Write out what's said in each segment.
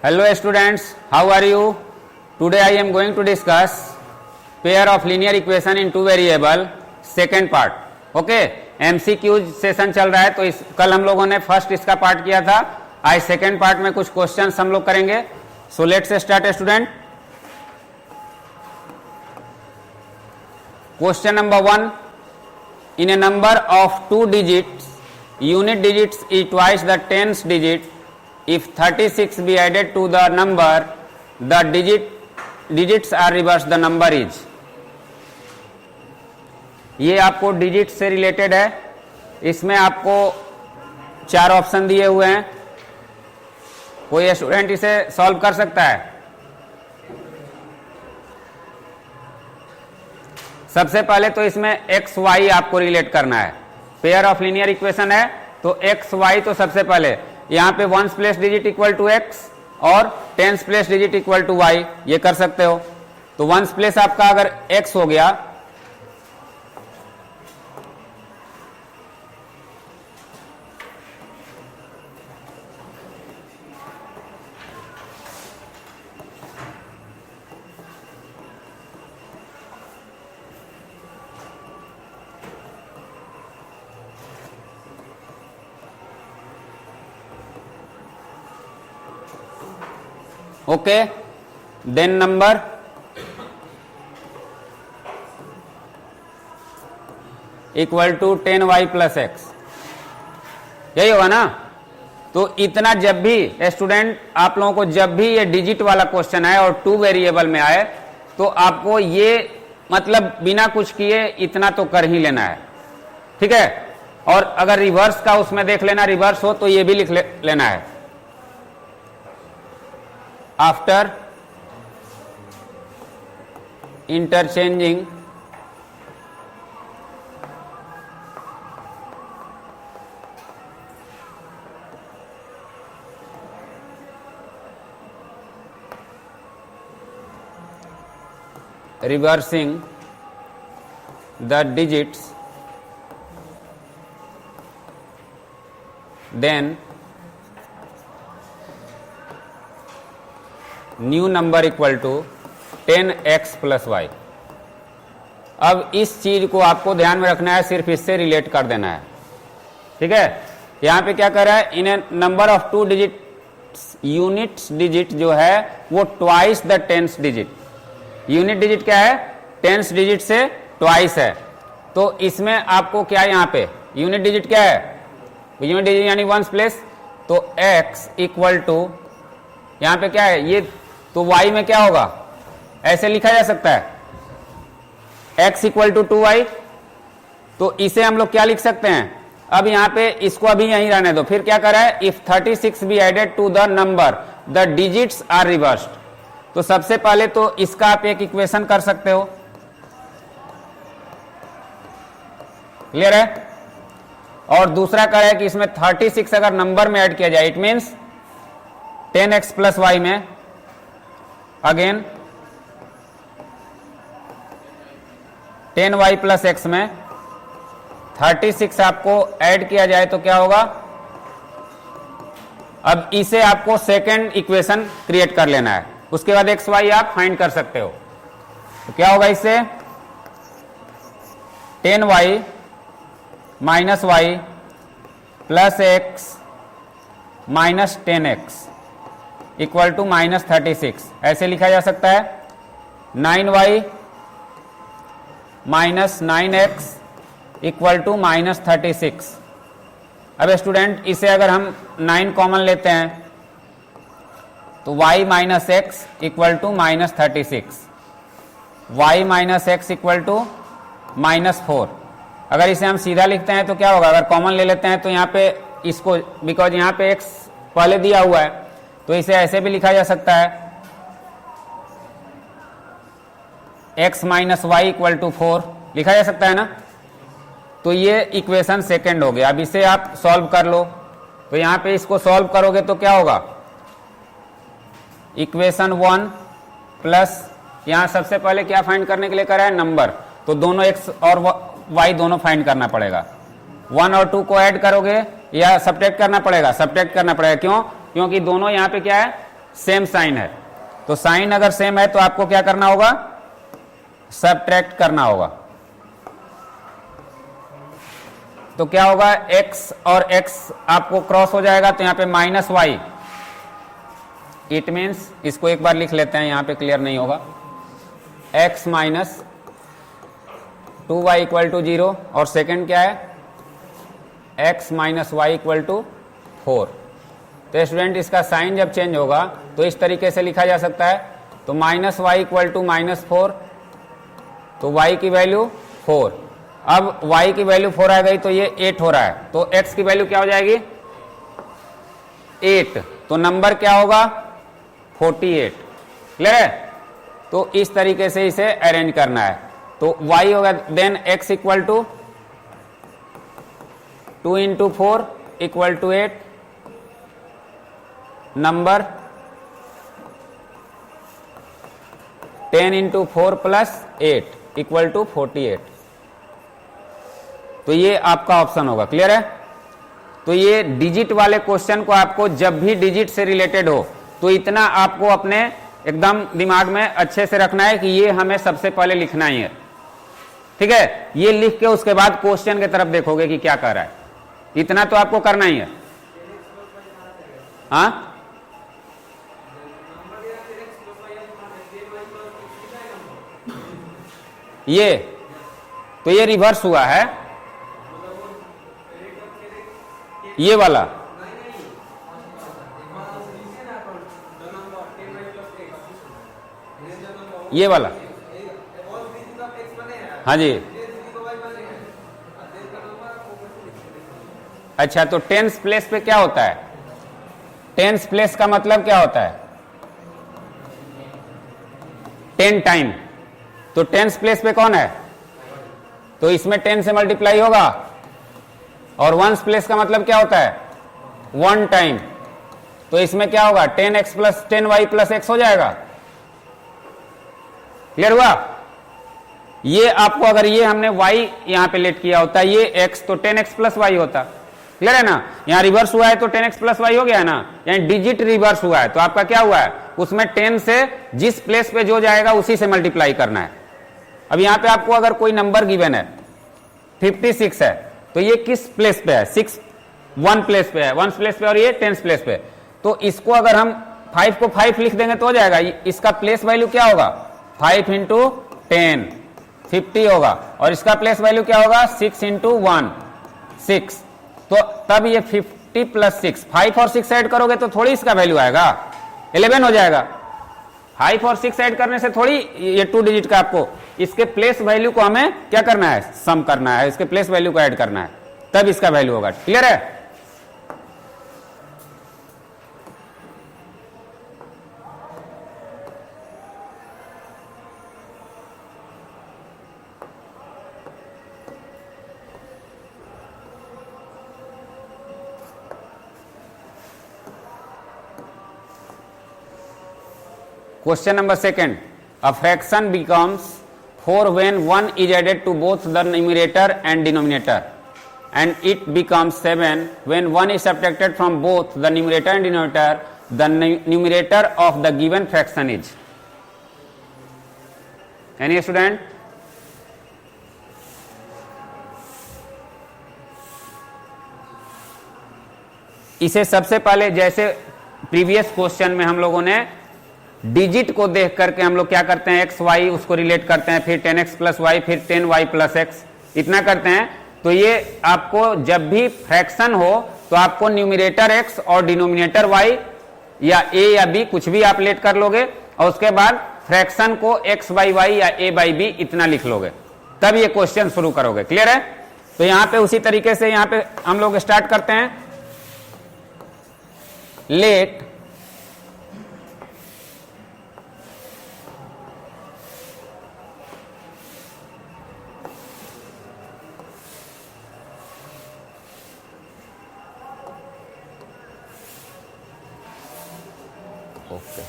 Hello students, how are you? Today I am going to discuss pair of linear equation in two variable second part. Okay, MCQ session चल रहा है तो कल हम लोगों ने फर्स्ट इसका पार्ट किया था. आज सेकेंड पार्ट में कुछ क्वेश्चंस हम लोग करेंगे. So let's start student. Question number 1. In a number of 2 digits, unit digits is twice the tens digit. If 36 be added to the number, the digits are reversed. The number is. ये आपको digit से related है. इसमें आपको 4 option दिए हुए हैं. कोई स्टूडेंट इसे सॉल्व कर सकता है? सबसे पहले तो इसमें एक्स वाई आपको रिलेट करना है. पेयर ऑफ लीनियर इक्वेशन है तो एक्स वाई तो सबसे पहले यहां पे ones place digit equal to x और tens place digit equal to y, ये कर सकते हो. तो वंस प्लेस आपका अगर एक्स हो गया okay, then number equal to 10y plus x, यही होगा ना. तो इतना जब भी स्टूडेंट आप लोगों को जब भी ये डिजिट वाला क्वेश्चन आए और 2 वेरिएबल में आए तो आपको ये मतलब बिना कुछ किए इतना तो कर ही लेना है. ठीक है. और अगर रिवर्स का उसमें देख लेना, रिवर्स हो तो ये भी लिख लेना है. After interchanging reversing the digits, then new number equal to 10x plus y. अब इस चीज को आपको ध्यान में रखना है, सिर्फ इससे रिलेट कर देना है. ठीक है. यहां पे क्या कर रहा है, in a number of 2 digit, units digit जो है वो twice the tens digit. Unit digit क्या है, टेंस डिजिट से ट्वाइस है. तो इसमें आपको क्या है, यहां पे यूनिट डिजिट क्या है, यूनिट डिजिट यानी वंस प्लेस. तो x इक्वल टू यहां पे क्या है ये, तो y में क्या होगा, ऐसे लिखा जा सकता है x इक्वल टू 2y. तो इसे हम लोग क्या लिख सकते हैं, अब यहां पे इसको अभी यहीं रहने दो. फिर क्या करा है, if 36 be added to the number the digits are reversed. तो सबसे पहले तो इसका आप एक इक्वेशन कर सकते हो. क्लियर है. और दूसरा क्या है कि इसमें 36 अगर नंबर में ऐड किया जाए, it means 10x plus y में अगेन 10y प्लस एक्स में 36 आपको ऐड किया जाए तो क्या होगा. अब इसे आपको सेकेंड इक्वेशन क्रिएट कर लेना है. उसके बाद एक्स वाई आप फाइंड कर सकते हो. तो क्या होगा इससे, 10y minus y plus x minus 10x equal to minus 36, ऐसे लिखा जा सकता है. 9y minus 9x equal to minus 36. अब स्टूडेंट इसे अगर हम 9 कॉमन लेते हैं तो y minus x equal to minus 36, y minus x equal to minus 4. अगर इसे हम सीधा लिखते हैं तो क्या होगा, अगर कॉमन ले लेते हैं तो यहाँ पे इसको, बिकॉज यहाँ पे x पहले दिया हुआ है तो इसे ऐसे भी लिखा जा सकता है, x minus y equal to 4 लिखा जा सकता है ना. तो ये इक्वेशन सेकेंड हो गया. अब इसे आप सॉल्व कर लो. तो यहां पे इसको सॉल्व करोगे तो क्या होगा, इक्वेशन 1 प्लस यहां सबसे पहले क्या फाइंड करने के लिए करा है, नंबर. तो दोनों x और y दोनों फाइंड करना पड़ेगा. 1 और 2 को ऐड करोगे या सब्ट्रैक्ट करना पड़ेगा, सब्ट्रैक्ट करना पड़ेगा. क्यों, क्योंकि दोनों यहाँ पे क्या है, सेम साइन है, तो साइन अगर सेम है तो आपको क्या करना होगा, सबट्रैक्ट करना होगा। तो क्या होगा, x और x आपको क्रॉस हो जाएगा, तो यहां पे माइनस वाई, इट मीन्स, इसको एक बार लिख लेते हैं, यहां पे क्लियर नहीं होगा, x minus 2y equal to 0, और सेकेंड क्या है, x minus y equal to 4। तो स्टूडेंट इसका साइन जब चेंज होगा तो इस तरीके से लिखा जा सकता है, तो minus y equal to minus 4, तो y की वैल्यू 4, अब y की वैल्यू 4 आ गई तो ये 8 हो रहा है, तो x की वैल्यू क्या हो जाएगी, 8, तो नंबर क्या होगा, 48। क्लियर है, तो इस तरीके से इसे अरेंज करना है, तो y होगा then x equal to 2 into 4 equal to 8, number 10 into 4 plus 8 equal to 48, तो ये आपका ऑप्शन होगा। क्लियर है, तो ये डिजिट वाले क्वेश्चन को आपको जब भी डिजिट से रिलेटेड हो तो इतना आपको अपने एकदम दिमाग में अच्छे से रखना है कि ये हमें सबसे पहले लिखना ही है। ठीक है, ये लिख के उसके बाद क्वेश्चन की तरफ देखोगे कि क्या कर रहा है, इतना तो आपको करना ही है। हाँ, ये तो ये रिवर्स हुआ है, ये वाला, ये वाला, हाँ जी, अच्छा, तो टेंस प्लेस पे क्या होता है, टेंस प्लेस का मतलब क्या होता है, 10 टाइम, तो टेंस प्लेस पे कौन है, तो इसमें 10 से मल्टीप्लाई होगा, और वंस प्लेस का मतलब क्या होता है, 1 टाइम, तो इसमें क्या होगा, 10x plus 10y plus x हो जाएगा। क्लियर हुआ, ये आपको अगर ये हमने y यहां पे लेट किया होता, ये x, तो 10x प्लस y होता। क्लियर है ना, यहां रिवर्स हुआ है तो 10x प्लस y हो गया है ना, यानी डिजिट रिवर्स हुआ है, तो आपका क्या हुआ है, उसमें 10 से जिस प्लेस पे जो जाएगा उसी से मल्टीप्लाई करना है। अब यहां पे आपको अगर कोई नंबर गिवन है 56 है, तो ये किस प्लेस पे है, 6 1 प्लेस पे है, 1 प्लेस पे, और ये 10 प्लेस पे, तो इसको अगर हम 5 को 5 लिख देंगे तो हो जाएगा, इसका प्लेस वैल्यू क्या होगा, 5 इंटू 10 50 होगा, और इसका प्लेस वैल्यू क्या होगा, 6 इंटू 1 6, तो तब ये 50 प्लस 6, 5 और 6 ऐड करोगे तो थोड़ी इसका वैल्यू आएगा, 11 हो जाएगा। 5 और 6 ऐड करने से थोड़ी ये 2 डिजिट का, आपको इसके प्लेस वैल्यू को हमें क्या करना है, सम करना है, इसके प्लेस वैल्यू को ऐड करना है, तब इसका वैल्यू होगा। क्लियर है, Question number 2, a fraction becomes 4 when 1 is added to both the numerator and denominator, and it becomes 7 when 1 is subtracted from both the numerator and denominator. The numerator of the given fraction is, any student? इसे सबसे पहले जैसे previous question में हम लोगों ने digit को देख करके हम लोग क्या करते हैं, एक्स वाई उसको रिलेट करते हैं, फिर 10x प्लस वाई, फिर 10y प्लस एक्स, इतना करते हैं। तो ये आपको जब भी फ्रैक्शन हो तो आपको न्यूमिनेटर x और डिनोमिनेटर y या a या b कुछ भी आप लेट कर लोगे, और उसके बाद फ्रैक्शन को x बाई y या a बाई b इतना लिख लोगे, तब ये क्वेश्चन शुरू करोगे। क्लियर है, तो यहां पे उसी तरीके से यहां पे हम लोग स्टार्ट करते हैं, लेट ओके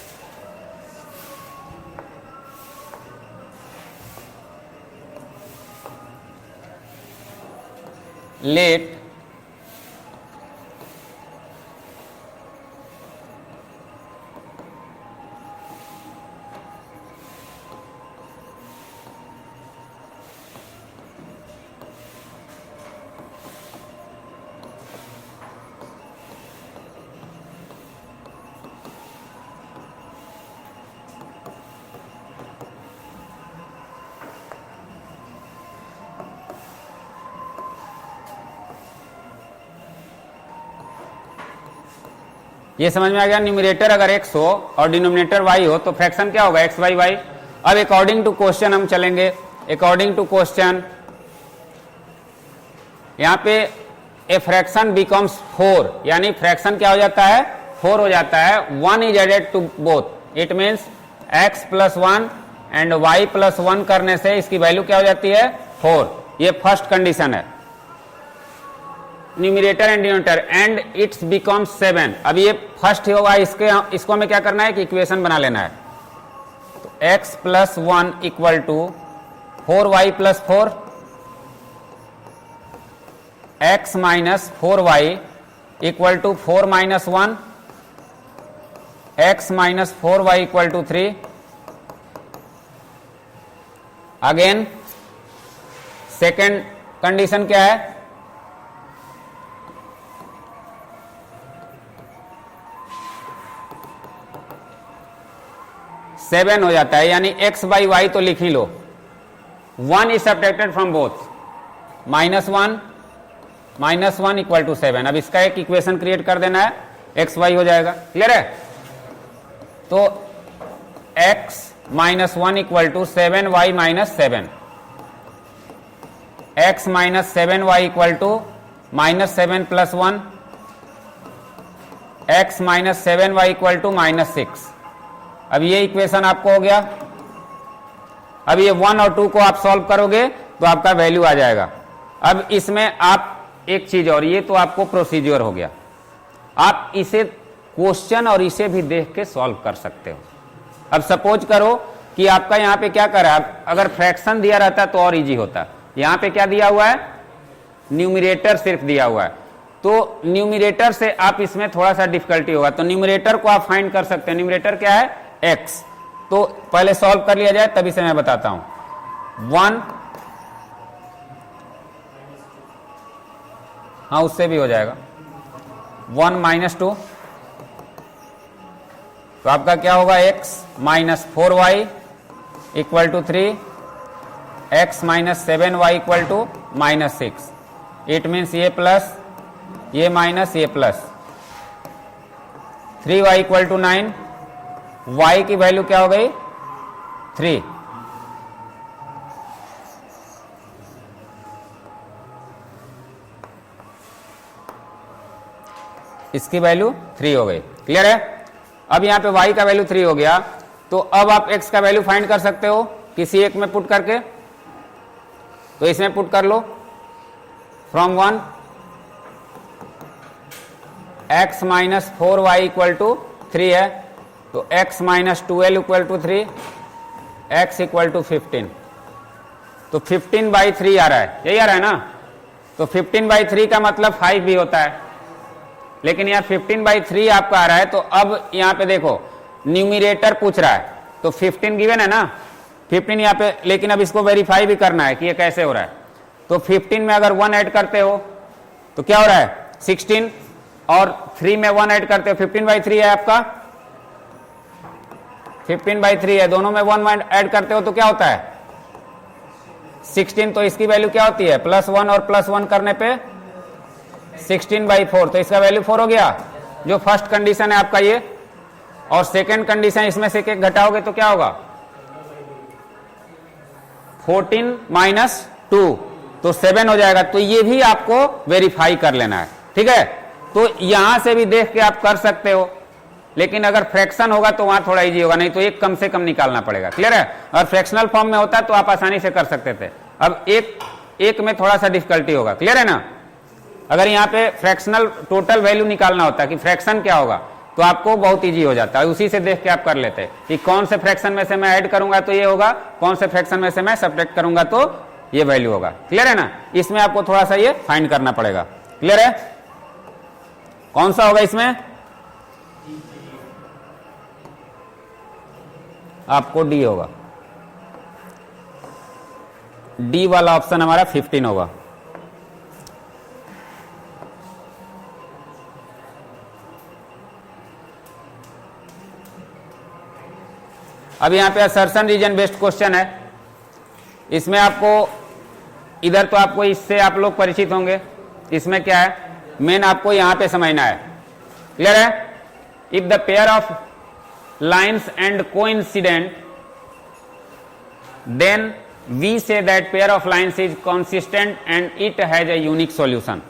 लेट ये समझ में आ गया। न्यूमरेटर अगर x हो और डिनोमिनेटर y हो तो फ्रैक्शन क्या होगा, x बाई वाई। अब अकॉर्डिंग टू क्वेश्चन हम चलेंगे। अकॉर्डिंग टू क्वेश्चन यहां पे ए फ्रैक्शन बिकम्स 4, यानी फ्रैक्शन क्या हो जाता है, 4 हो जाता है। 1 is added to both, it means x plus 1 and y plus 1 करने से इसकी वैल्यू क्या हो जाती है, 4। ये फर्स्ट कंडीशन है, numerator and denominator, and it's becomes 7। अब ये फर्स्ट ही होगा, इसको हमें क्या करना है कि इक्वेशन बना लेना है। तो x plus 1 equal to 4y plus 4, x minus 4y equal to 4 minus 1, x minus 4y equal to 3। Again second condition क्या है, सेवन हो जाता है, यानी x बाई वाई तो लिख ही लो। 1 is subtracted from both, minus one equal to 7। अब इसका एक इक्वेशन क्रिएट कर देना है, एक्स वाई हो जाएगा। क्लियर है? तो x minus 1 equal to 7y minus 7, x minus 7y equal to minus 7 plus 1, x minus 7y equal to minus 6। अब ये इक्वेशन आपको हो गया। अब ये 1 और 2 को आप सॉल्व करोगे तो आपका वैल्यू आ जाएगा। अब इसमें आप एक चीज और, ये तो आपको प्रोसीजर हो गया, आप इसे क्वेश्चन और इसे भी देख के सॉल्व कर सकते हो। अब सपोज करो कि आपका यहां पे क्या करा, अगर फ्रैक्शन दिया रहता तो और इजी होता। यहां पे क्या दिया हुआ है, न्यूमरेटर सिर्फ दिया हुआ है, तो न्यूमरेटर से आप इसमें थोड़ा सा डिफिकल्टी होगा। तो न्यूमरेटर को आप फाइंड कर सकते हैं। न्यूमरेटर क्या है, x। तो पहले सॉल्व कर लिया जाए तभी से मैं बताता हूं। 1, हाँ उससे भी हो जाएगा, 1 माइनस 2, तो आपका क्या होगा, x minus 4y equal to 3, x minus 7y equal to minus 6। It means ये प्लस, ये माइनस, ये plus. 3y equal to 9, y की वैल्यू क्या हो गई, 3। इसकी वैल्यू 3 हो गई। क्लियर है? अब यहां पे y का वैल्यू 3 हो गया, तो अब आप x का वैल्यू फाइंड कर सकते हो किसी एक में पुट करके। तो इसमें पुट कर लो, from 1 x minus 4y equal to 3 है, तो x minus 12 equal to 3, x equal to 15। तो 15 बाई 3 आ रहा है, यही आ रहा है ना। तो 15 बाई 3 का मतलब 5 भी होता है, लेकिन यहाँ 15 बाई 3 आपका आ रहा है। तो अब यहाँ पे देखो, न्यूमरेटर पूछ रहा है, तो 15 गिवन है ना, 15 यहाँ पे, लेकिन अब इसको वेरीफाई भी करना है कि ये कैसे हो रहा है। तो 15 में अगर 1 ऐड करते हो तो क्या हो रहा है, 16, और 3 में 1 ऐड करते हो, 15 बाई 3 है आपका, 15 बाई 3 है, दोनों में 1 ऐड करते हो तो क्या होता है, 16। तो इसकी वैल्यू क्या होती है, प्लस 1 और प्लस 1 करने पे 16 बाई 4, तो इसका वैल्यू 4 हो गया, जो फर्स्ट कंडीशन है आपका ये। और सेकंड कंडीशन, इसमें से एक घटाओगे तो क्या होगा, 14 माइनस 2, तो 7 हो जाएगा। तो ये भी आपको वेरीफाई कर लेना है, ठीक है। तो यहां से भी देख के आप कर सकते हो, लेकिन अगर फ्रैक्शन होगा तो वहां थोड़ा इजी होगा, नहीं तो एक कम से कम निकालना पड़ेगा। क्लियर है? और फ्रैक्शनल फॉर्म में होता तो आप आसानी से कर सकते थे, अब एक में थोड़ा सा डिफिकल्टी होगा। क्लियर है ना? अगर यहाँ पे फ्रैक्शनल टोटल वैल्यू निकालना होता कि फ्रैक्शन क्या होगा, तो आपको बहुत इजी हो जाता है, उसी से देख के आप कर लेते कि कौन से फ्रैक्शन में से मैं ऐड करूंगा तो ये होगा, कौन से फ्रैक्शन में से मैं सब्ट्रैक्ट करूंगा तो ये वैल्यू होगा। क्लियर है ना? इसमें आपको थोड़ा सा ये फाइंड करना पड़ेगा। क्लियर है? कौन सा होगा इसमें, आपको डी होगा, डी वाला ऑप्शन हमारा 15 होगा। अब यहां पे असर्शन रीजन बेस्ड क्वेश्चन है, इसमें आपको इधर तो आपको इससे आप लोग परिचित होंगे, इसमें क्या है मेन आपको यहां पे समझना है। क्लियर है? If the pair of lines and coincident then we say that pair of lines is consistent and it has a unique solution.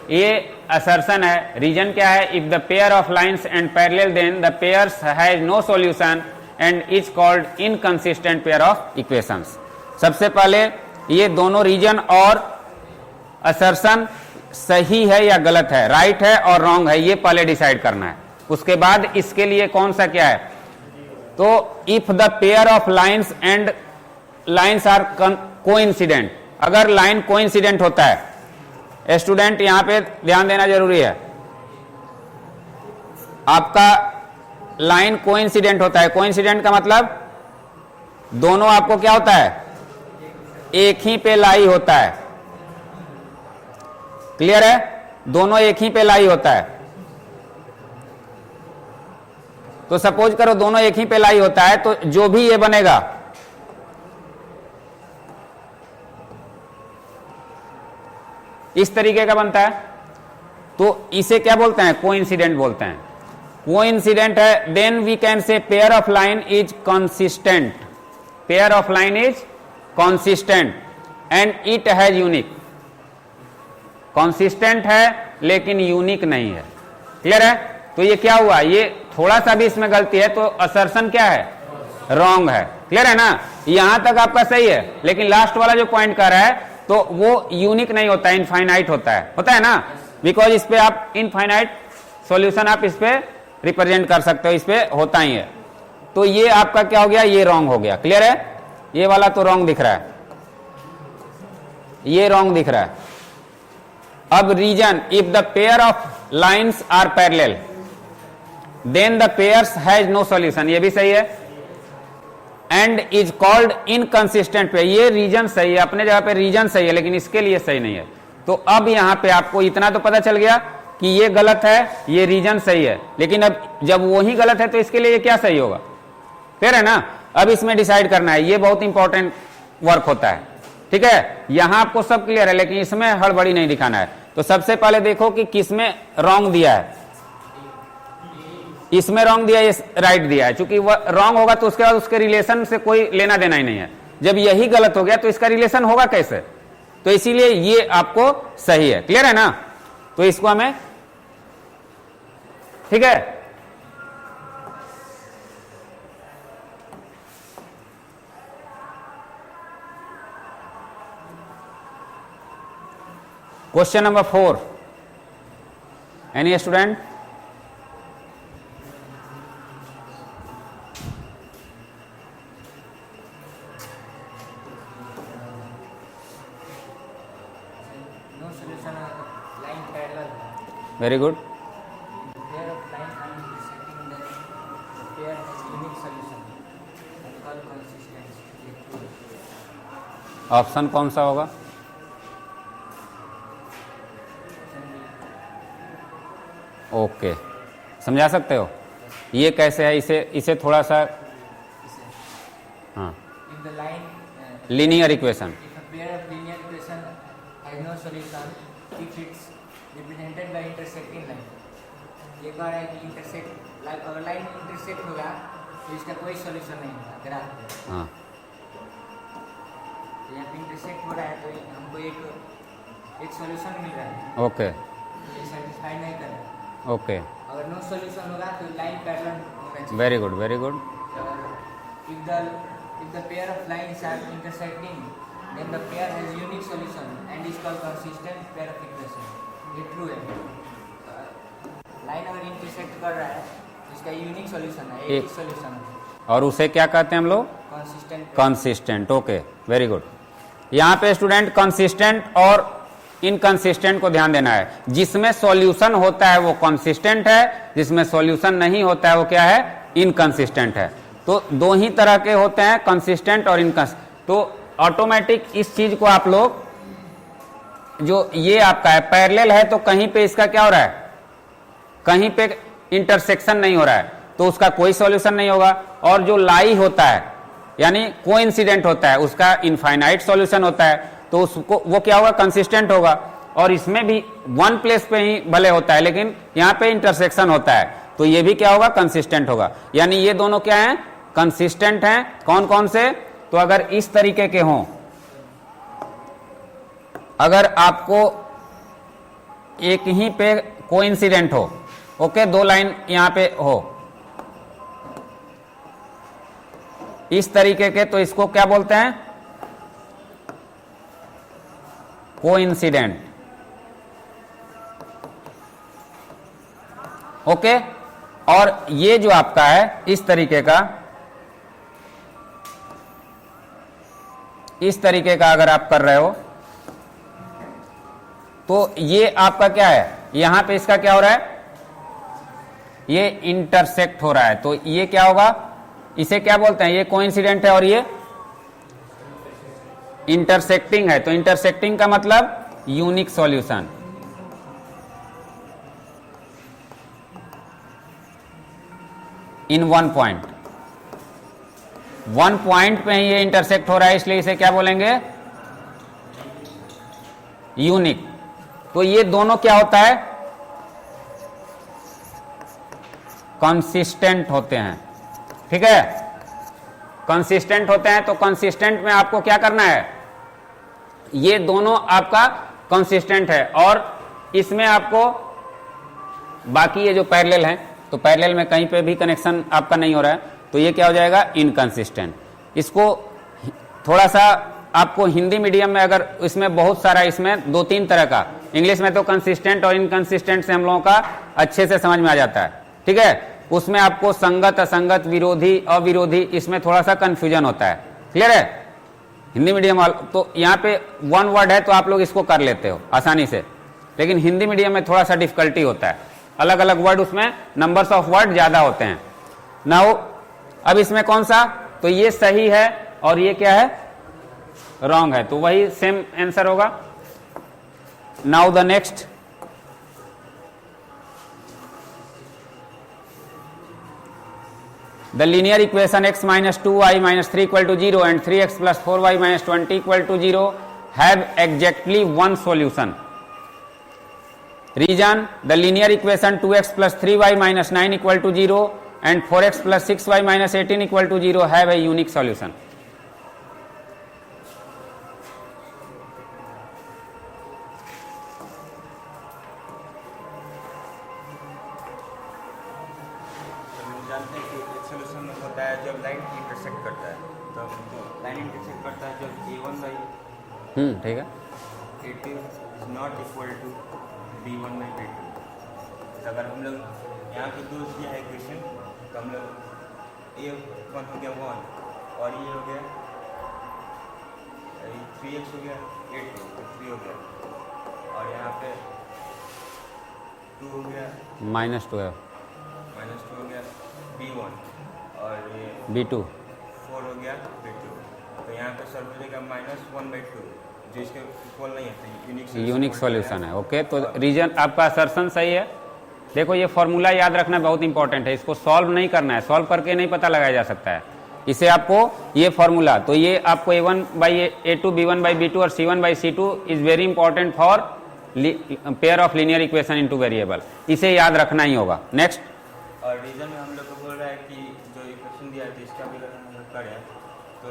ये असर्शन है। रीजन क्या है? If the pair of lines and parallel then the pairs has no solution and is called inconsistent pair of equations. सबसे पहले ये दोनों reason और assertion सही है या गलत है, राइट है और रॉन्ग है, ये पहले डिसाइड करना है। उसके बाद इसके लिए कौन सा क्या है, तो if the pair of lines and lines are coincident, अगर लाइन कोइंसिडेंट होता है, स्टूडेंट यहां पे ध्यान देना जरूरी है, आपका लाइन कोइंसिडेंट होता है। कोइंसिडेंट का मतलब दोनों आपको क्या होता है, एक ही पे लाई होता है। क्लियर है? दोनों एक ही पे लाई होता है। तो सपोज करो दोनों एक ही पे लाई होता है, तो जो भी ये बनेगा इस तरीके का बनता है, तो इसे क्या बोलते हैं, कोइंसिडेंट बोलते हैं। कोइंसिडेंट है, then we can say pair of line is consistent, pair of line is consistent and it has unique. Consistent है लेकिन यूनिक नहीं है। क्लियर है? तो ये क्या हुआ, ये थोड़ा सा भी इसमें गलती है तो असर्शन क्या है, रॉन्ग है। क्लियर है ना? यहां तक आपका सही है, लेकिन लास्ट वाला जो पॉइंट कर रहा है तो वो यूनिक नहीं होता है, इनफाइनाइट होता है ना, बिकॉज इस पे आप इनफाइनाइट सॉल्यूशन आप इस पे रिप्रेजेंट कर सकते हो, इस पे होता ही है। तो ये आपका क्या हो गया, ये रॉन्ग हो गया। क्लियर है? ये वाला तो रॉन्ग दिख रहा है, ये रॉन्ग दिख रहा है। अब reason, if the pair of lines are parallel then the pairs has no solution, ये भी सही है। एंड इज कॉल्ड इनकंसिस्टेंट पे, ये रीजन सही है, अपने जगह पे रीजन सही है, लेकिन इसके लिए सही नहीं है। तो अब यहां पे आपको इतना तो पता चल गया कि ये गलत है, ये रीजन सही है, लेकिन अब जब वो ही गलत है तो इसके लिए ये क्या सही होगा, फिर है ना। अब इसमें डिसाइड करना है, ये बहुत इंपॉर्टेंट वर्क होता है। ठीक है, यहां आपको सब क्लियर है, लेकिन इसमें हड़बड़ी नहीं दिखाना है। तो सबसे पहले देखो कि किसमें रॉन्ग दिया है, इसमें रॉन्ग दिया, ये राइट दिया है। चूंकि वह रॉन्ग होगा तो उसके बाद उसके रिलेशन से कोई लेना देना ही नहीं है। जब यही गलत हो गया तो इसका रिलेशन होगा कैसे, तो इसीलिए ये आपको सही है। क्लियर है ना? तो इसको हमें, ठीक है, question number 4, any student? Very good. Pair of lines are intersecting, the pair has unique solution and called consistency. Option कौन सा होगा? ओके, समझा सकते हो ये कैसे है? इसे थोड़ा सा, हाँ, If the line linear equation, if a pair of linear equation has no solution, if it's represented by intersecting line, ये कह रहा है कि इंटरसेक्ट, अगर लाइन इंटरसेक्ट होगा तो इसका कोई सॉल्यूशन नहीं होगा ग्राफ पे। हाँ, यहाँ पे इंटरसेक्ट हो रहा है तो हमको एक सॉल्यूशन मिल रहा है, ओके ये सेटिस्फाई नहीं कर रहा। ओके, अगर नो सॉल्यूशन होगा तो लाइन पैरेलल होना चाहिए। Very good very good. If the pair of lines are intersecting, then the pair has unique solution and is called consistent pair of equation. ये ट्रू है। लाइन अगर intersect कर रहा है तो इसका यूनिक सॉल्यूशन है, एक ही सॉल्यूशन है, और उसे क्या कहते हैं हम लोग? Consistent. Consistent. Okay, very good. यहाँ पे स्टूडेंट कंसिस्टेंट और इनकंसिस्टेंट को ध्यान देना है। जिसमें सॉल्यूशन होता है वो कंसिस्टेंट है, जिसमें सॉल्यूशन नहीं होता है वो क्या है? इनकंसिस्टेंट है। तो दो ही तरह के होते हैं, कंसिस्टेंट और इनकंसिस्टेंट। तो ऑटोमेटिक इस चीज को आप लोग, जो ये आपका है पैरेलल है तो कहीं पे इसका क्या हो रहा है, कहीं पे इंटरसेक्शन नहीं हो रहा है तो उसका कोई सॉल्यूशन नहीं होगा। और जो लाई होता है यानी कोइंसिडेंट होता है उसका इनफाइनाइट सॉल्यूशन होता है, तो उसको वो क्या होगा? कंसिस्टेंट होगा। और इसमें भी वन प्लेस पे ही भले होता है, लेकिन यहां पे इंटरसेक्शन होता है, तो ये भी क्या होगा, कंसिस्टेंट होगा। यानी ये दोनों क्या हैं, कंसिस्टेंट हैं। कौन कौन से, तो अगर इस तरीके के हों, अगर आपको एक ही पे कोइंसिडेंट हो, ओके, दो लाइन यहां पे हो इस तरीके के, तो इसको क्या बोलते हैं, कोइंसिडेंट, ओके। और ये जो आपका है इस तरीके का, इस तरीके का अगर आप कर रहे हो, तो ये आपका क्या है, यहां पे इसका क्या हो रहा है, ये इंटरसेक्ट हो रहा है, तो ये क्या होगा, इसे क्या बोलते हैं, ये कोइंसिडेंट है और ये इंटरसेक्टिंग है। तो इंटरसेक्टिंग का मतलब unique solution. In one point, one point पे ही ये इंटरसेक्ट हो रहा है, इसलिए इसे क्या बोलेंगे, यूनिक। तो ये दोनों क्या होता है, कंसिस्टेंट होते हैं, ठीक है, कंसिस्टेंट होते हैं। तो कंसिस्टेंट में आपको क्या करना है, ये दोनों आपका कंसिस्टेंट है, और इसमें आपको बाकी ये जो पैरेलल है, तो पैरेलल में कहीं पे भी कनेक्शन आपका नहीं हो रहा है, तो ये क्या हो जाएगा, इनकंसिस्टेंट। इसको थोड़ा सा आपको हिंदी मीडियम में, अगर इसमें बहुत सारा, इसमें दो तीन तरह का, इंग्लिश में तो कंसिस्टेंट और इनकंसिस्टेंट से हम लोगों का अच्छे से समझ में आ जाता है, ठीक है। उसमें आपको संगत, असंगत, विरोधी, अविरोधी, इसमें थोड़ा सा कंफ्यूजन होता है, क्लियर है। हिंदी मीडियम वाला तो यहाँ पे वन वर्ड है, तो आप लोग इसको कर लेते हो आसानी से, लेकिन हिंदी मीडियम में थोड़ा सा डिफिकल्टी होता है, अलग अलग वर्ड, उसमें नंबर्स ऑफ वर्ड ज्यादा होते हैं। नाउ अब इसमें कौन सा, तो ये सही है और ये क्या है, रॉन्ग है, तो वही सेम आंसर होगा। Now the next, the linear equation x minus 2y minus 3 equal to 0 and 3x plus 4y minus 20 equal to 0 have exactly one solution. Reason, the linear equation 2x plus 3y minus 9 equal to 0 and 4x plus 6y minus 18 equal to 0 have a unique solution. जब line intersect करता है, तब line intersect करता है जब a1 by ठीक है, a2 is not equal to b1 by b2। तो अगर हम लोग यहाँ पे दो दिया है इक्वेशन, तो हम लोग a1 हो गया 1 और ये हो गया 3x हो गया 8 तो 3 हो गया, और यहाँ पे 2 हो गया -2 है, -2 हो गया b1 और ये b2 4 हो गया b2। तो यहाँ पे सर मिलेगा -1/2 जो इसके इक्वल नहीं है, तो यूनिक सॉल्यूशन है, ओके। तो रीजन आपका असर्शन सही है। देखो ये फॉर्मूला याद रखना बहुत इंपॉर्टेंट है, इसको सॉल्व नहीं करना है, सॉल्व करके नहीं पता लगाया जा सकता है, इसे आपको ये फॉर्मूला, तो ये आपको a1 by a2 b1 by b2 और c1 by c2 is very important for pair of linear equation into variable, इसे याद रखना ही होगा। नेक्स्ट, और रीजन में हम लोग को बोल रहा है कि जो इक्वेशन दिया है इसका भी अगर हम लोग करें तो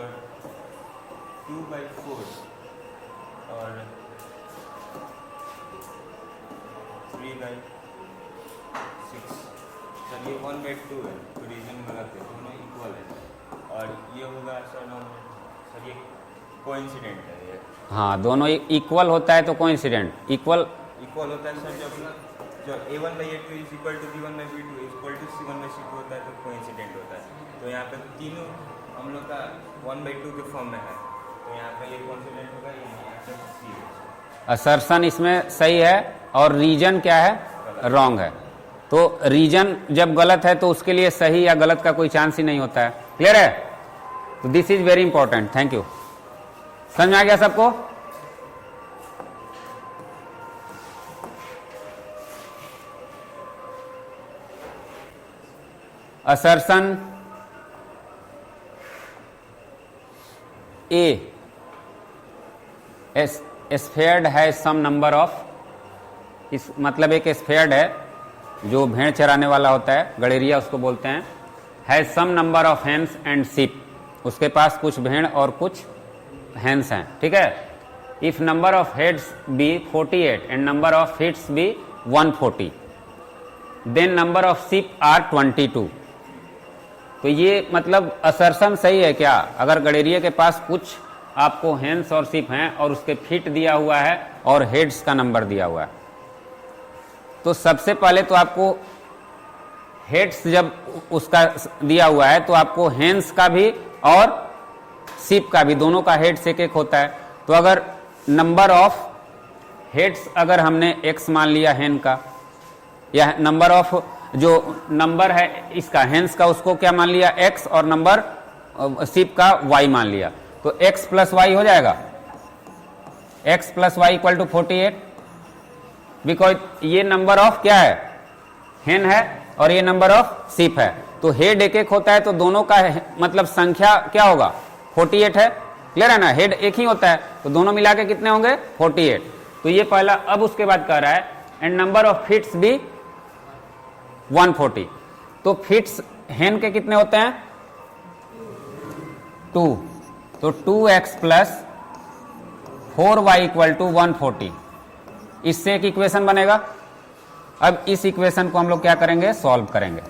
2/4 और 3/6, सर ये 1/2 है, तो रीजन गलत है, दोनों इक्वल है। और ये होगा सर ये कोइंसिडेंट है ये। हाँ, दोनों इक्वल होता है तो कोइंसिडेंट इक्वल होता है सर जब a1 by a2 is equal to b1 by b2 equal to c1 by c2 होता है, तो कोइंसिडेंट होता है। तो यहाँ पे तीनों हम लोग का 1/2 के फॉर्म में है, तो यहाँ पे ये कोइंसिडेंट होगा, ये यहाँ पे c है। असर्शन इसमें सही है और रीजन क्या है, रॉन्ग है। तो रीजन जब गलत है तो उसके लिए सही या गलत का कोई चांस ही नहीं होता है, क्लियर है। तो this is very important, thank you. समझ में आ गया सबको? assertion A, a sphere has some number of इस मतलब एक स्फेयर्ड है जो भेड़ चराने वाला होता है, गडेरिया उसको बोलते हैं, has some number of hens and sheep, उसके पास कुछ भेड़ और कुछ हेन्स हैं, ठीक है। If number of heads be 48 and number of hits be 140 then number of sheep are 22। तो ये मतलब असर्शन सही है क्या? अगर गडेरिया के पास कुछ आपको हेन्स और शीप हैं और उसके फीट दिया हुआ है और हेड्स का नंबर दिया हुआ है, तो सबसे पहले तो आपको हेड्स जब उसका दिया हुआ है तो आपको हेन्स का भी और शीप का भी, दोनों का हेड्स एक एक होता है। तो अगर नंबर ऑफ हेड्स अगर हमने x मान लिया हेन का, या नंबर ऑफ जो नंबर है इसका हेन्स का उसको क्या मान लिया x, और नंबर शीप का y मान लिया, तो x प्लस वाई हो जाएगा, x plus y equal to 48, because ये नंबर ऑफ क्या है, हेन है, और ये नंबर ऑफ शीप है। तो हेड एक एक होता है तो दोनों का मतलब संख्या क्या होगा, 48 है, क्लियर है ना, हेड एक ही होता है तो दोनों मिला के कितने होंगे 48। तो ये पहला। अब उसके बाद कह रहा है एंड नंबर ऑफ फिट्स भी 140, तो फिट्स हेन के कितने होते हैं 2, तो 2x plus 4y equal to 140, इससे एक इक्वेशन बनेगा। अब इस इक्वेशन को हम लोग क्या करेंगे, सॉल्व करेंगे।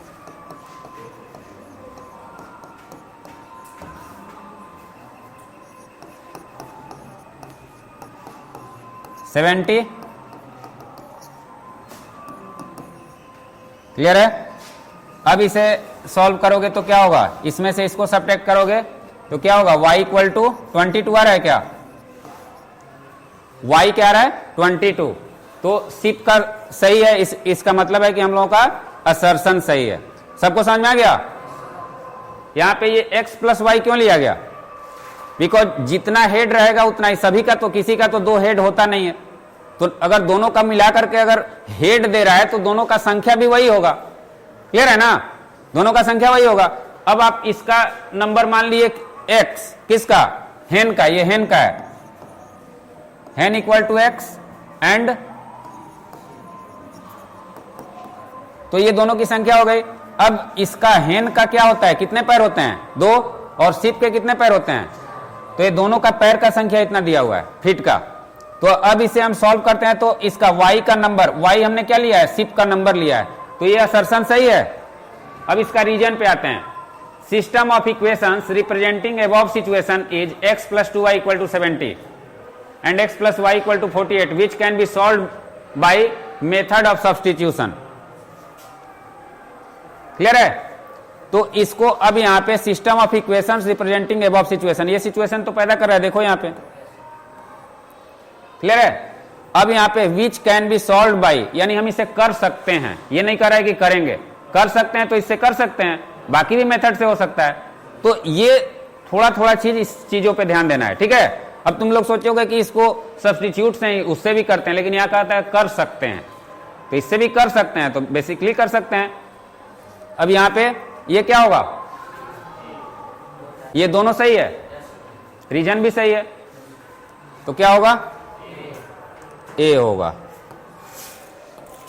सेवेंटी क्लियर है। अब इसे सॉल्व करोगे तो क्या होगा, इसमें से इसको सब्ट्रैक्ट करोगे तो क्या होगा, y इक्वल टू 22 आ रहा है क्या, y क्या आ रहा है 22, तो शीप का सही है, इसका मतलब है कि हम लोगों का असर्शन सही है। सबको समझ में आ गया? यहां पे ये x प्लस वाई क्यों लिया गया, बिकॉज जितना हेड रहेगा उतना ही, सभी का तो, किसी का तो 2 हेड होता नहीं है, तो अगर दोनों का मिलाकर के अगर हेड दे रहा है तो दोनों का संख्या भी वही होगा, क्लियर है ना, दोनों का संख्या वही होगा। अब आप इसका नंबर मान लिए x, किसका, हेन का, ये हेन का है, हेन इक्वल टू x, एंड तो ये दोनों की संख्या हो गई। अब इसका हेन का क्या होता है, कितने पैर होते हैं 2, और शीप के कितने पैर होते हैं, तो ये दोनों का पैर का संख्या इतना दिया हुआ है फीट का। तो अब इसे हम सॉल्व करते हैं, तो इसका y का नंबर, y हमने क्या लिया है, शीप का नंबर लिया है, तो ये असर्शन सही है। अब इसका रीजन पे आते हैं। System of equations representing above situation is x plus 2y equal to 70 and x plus y equal to 48 which can be solve by method of substitution, clear है। तो इसको अब यहां पे system of equations representing above situation, ये situation तो पैदा कर रहा है, देखो यहां पे, क्लियर है। अब यहां पे विच कैन बी सॉल्व बाय, यानी हम इसे कर सकते हैं, ये नहीं कर रहा है कि करेंगे, कर सकते हैं तो इससे कर सकते हैं, बाकी भी मेथड से हो सकता है। तो ये थोड़ा थोड़ा चीज, इस चीजों पे ध्यान देना है, ठीक है। अब तुम लोग सोचोगे कि इसको सब्स्टिट्यूट से ही उससे भी करते हैं, लेकिन यहां कहता है कर सकते हैं, तो इससे भी कर सकते हैं, तो बेसिकली कर सकते हैं। अब यहां पे ये क्या होगा, ये दोनों सही है, रीजन भी सही है, तो क्या होगा, ए होगा।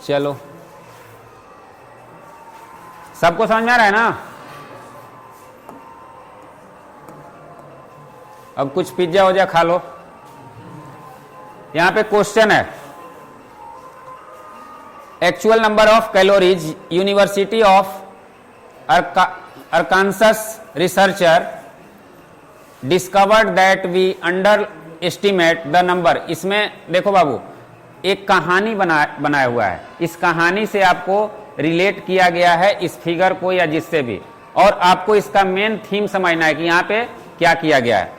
चलो, सबको समझ में आ रहा है ना। अब कुछ पिज्जा हो जा खा लो। यहां पे क्वेश्चन है, actual number of calories university of Arkansas researcher discovered that we underestimate the number। इसमें देखो बाबू, एक कहानी बनाया हुआ है, इस कहानी से आपको रिलेट किया गया है इस फिगर को या जिससे भी, और आपको इसका मेन थीम समझना है कि यहाँ पे क्या किया गया है।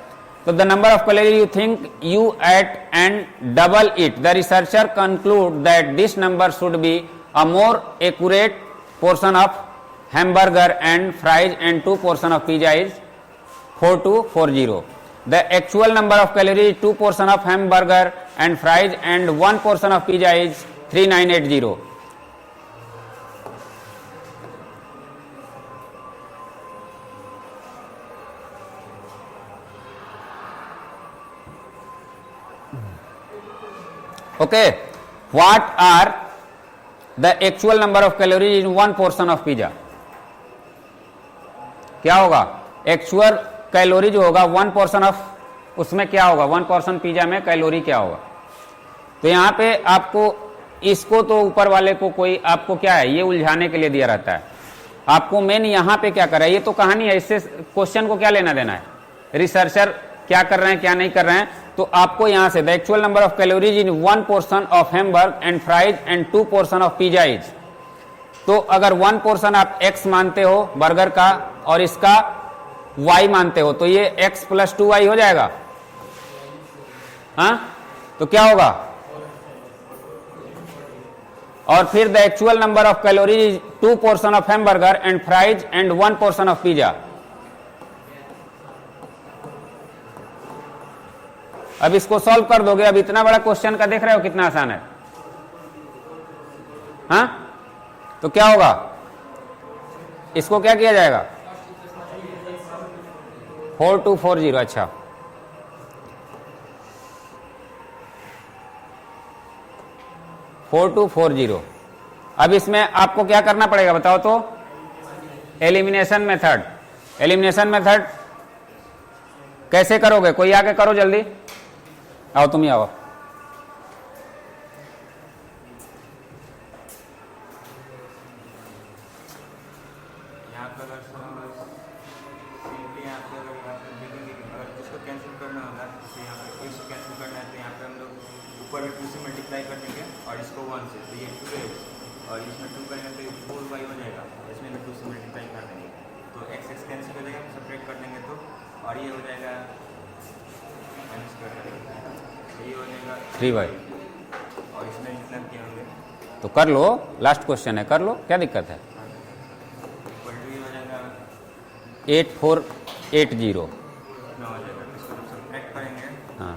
तो the number of calorie you think you ate and double it, the researcher conclude that this number should be a more accurate portion of hamburger and fries and 2 portion of pizza is 4240. The actual number of calories is 2 portion of hamburger and fries and 1 portion of pizza is 3980. Okay, what are the actual number of calories in one portion of pizza. क्या होगा? Actual calorie जो होगा one portion of, उसमें क्या होगा? One portion pizza में calorie क्या होगा? तो यहां पे आपको इसको तो ऊपर वाले को कोई आपको क्या है, ये उलझाने के लिए दिया रहता है। आपको मेन यहां पे क्या कर रहा है, ये तो कहानी है, इससे क्वेश्चन को क्या लेना देना है, रिसर्चर क्या कर रहे हैं क्या नहीं कर रहे हैं। तो आपको यहां से the actual number of calories in one portion of Hamburg and fries and to portion of pizza is, तो अगर वन पोर्शन आप x मानते हो बर्गर का और इसका y मानते हो, तो ये x प्लस 2y हो जाएगा। हाँ, तो क्या होगा? और फिर the actual number of calories to portion of hamburger and fries and one portion of pizza. अब इसको सॉल्व कर दोगे। अब इतना बड़ा क्वेश्चन का देख रहे हो कितना आसान है। हाँ, तो क्या होगा? इसको क्या किया जाएगा? 4240। अच्छा, अब इसमें आपको क्या करना पड़ेगा बताओ तो? Elimination method. एलिमिनेशन मेथड कैसे करोगे? कोई आके करो जल्दी, आओ तुम ही आओ। यहाँ पर अगर सिंपली यहाँ पे अगर देखेंगे कि अगर जिसको कैंसिल करना होगा, जैसे यहाँ पे एक से कैंसिल करना है तो यहाँ पे हम लोग ऊपर में 2 से मल्टीप्लाई कर देंगे और इसको 1 से, तो ये 2x और इसमें 2 करेंगे तो 4y हो जाएगा। इसमें भी 2 से मल्टीप्लाई कर देंगे तो x कैंसिल हो जाएगा, सेपरेट कर देंगे तो, और ये हो जाएगा माइनस कर देंगे, ये हो जाएगा 3y। और इसमें जितना किए होंगे तो कर लो, लास्ट क्वेश्चन है, कर लो, क्या दिक्कत है? इक्वल टू ये हो जाएगा 8480। इतना हो जाएगा। इसको हम सब्ट्रैक्ट करेंगे, हाँ,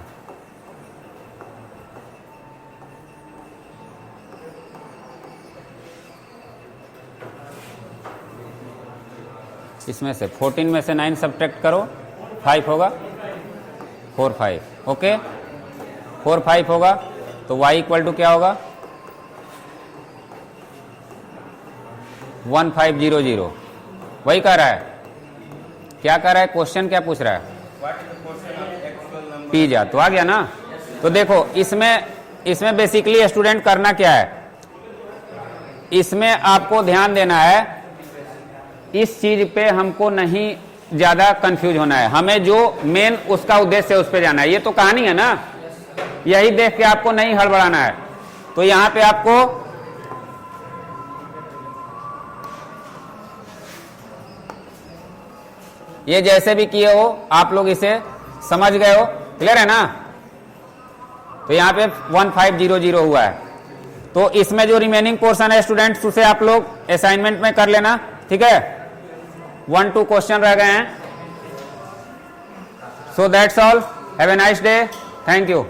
इसमें से 14 में से 9 सब्ट्रैक्ट करो, 5 होगा, 4 5। ओके, 4 5 होगा तो y इक्वल टू क्या होगा? 1500। वही कह रहा है। क्या कह रहा है? क्वेश्चन क्या पूछ रहा है? पिज्जा। तो आ गया ना। तो देखो इसमें बेसिकली स्टूडेंट करना क्या है, इसमें आपको ध्यान देना है, इस चीज पे हमको नहीं ज्यादा कंफ्यूज होना है, हमें जो मेन उसका उद्देश्य है उस पे जाना है। ये तो कहानी है ना, यही देख के आपको नहीं हड़बड़ाना है। तो यहां पे आपको ये जैसे भी किए हो आप लोग इसे समझ गए हो, क्लियर है ना। तो यहां पे 1500 हुआ है। तो इसमें जो रिमेनिंग पोर्शन है स्टूडेंट्स, उसे आप लोग असाइनमेंट में कर लेना, ठीक है। 1-2 क्वेश्चन रह गए हैं। So that's all, have a nice day, thank you.